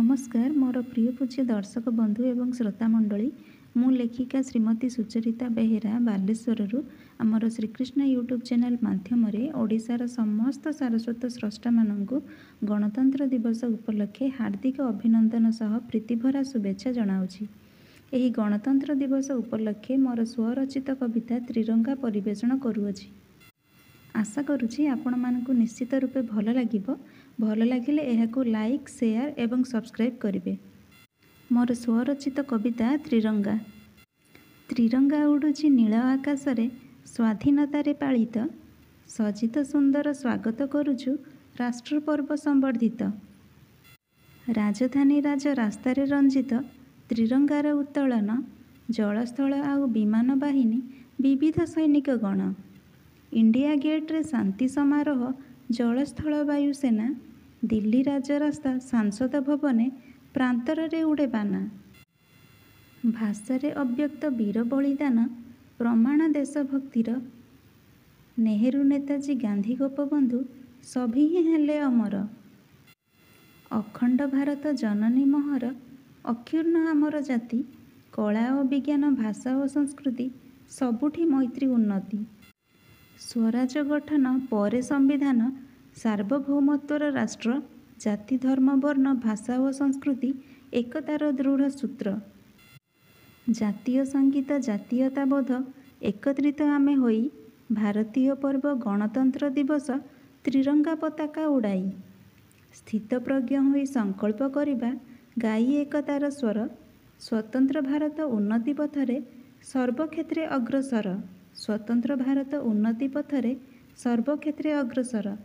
नमस्कार मोर प्रिय पूज्य दर्शक बंधु एवं श्रोता मंडली मु लेखिका श्रीमती सुचरिता बेहेरा बालेश्वर आमर श्रीकृष्ण यूट्यूब चैनल माध्यम ओडिशार समस्त सारस्वत स्रष्टा मानू गणतंत्र दिवस उपलक्षे हार्दिक अभिनंदन सह प्रीतिभरा शुभेच्छा जनाऊँगी। एही गणतंत्र दिवस उपलक्षे मोर स्वरचित कविता त्रिरंगा परिवेषण करुअछि। आशा करुछि आपण मानकु निश्चित रूपे भल लागिबो। भल लागिले एहाकु लाइक शेयर एवं सब्सक्राइब करिवे। मोर स्वरचित कविता त्रिरंगा। त्रिरंगा उडुछि नील आकाशरे स्वाधीनतारे पालित सजित सुंदर स्वागत करुछु राष्ट्र पर्व संवर्धित। राजधानी राज रास्तारे रंजित त्रिरंगार उत्तोलन जलस्थल आउ विमान बाहिनी विविध सैनिक गण। इंडिया गेट रे शांति समारोह जलस्थल वायुसेना दिल्ली राजरास्ता सांसद भवने प्रांतर रे उड़े बाना। भाषारे अव्यक्त वीर बलिदान प्रमाण देशभक्तिर नेहरू नेताजी गांधी गोपबंधु सभी ही हेले अमर। अखंड भारत जननी मोहर अक्षुण्ण आमर जाति कला और विज्ञान भाषा और संस्कृति सबुठी मैत्री उन्नति। स्वराज गठन परे संविधान सार्वभौमत्वर राष्ट्र जाति धर्म वर्ण भाषा और संस्कृति एकतार दृढ़ सूत्र। जातीय संगीत जातीयताबोध एकत्रित आमे होई भारतीय पर्व गणतंत्र दिवस त्रिरंगा पताका उड़ाई। स्थित प्रज्ञ होई संकल्प करिबा गाई एकतार स्वर स्वतंत्र भारत उन्नति पथरे सर्वक्षेत्रे अग्रसर। स्वतंत्र भारत उन्नति पथरे सर्वक्षेत्रे अग्रसर।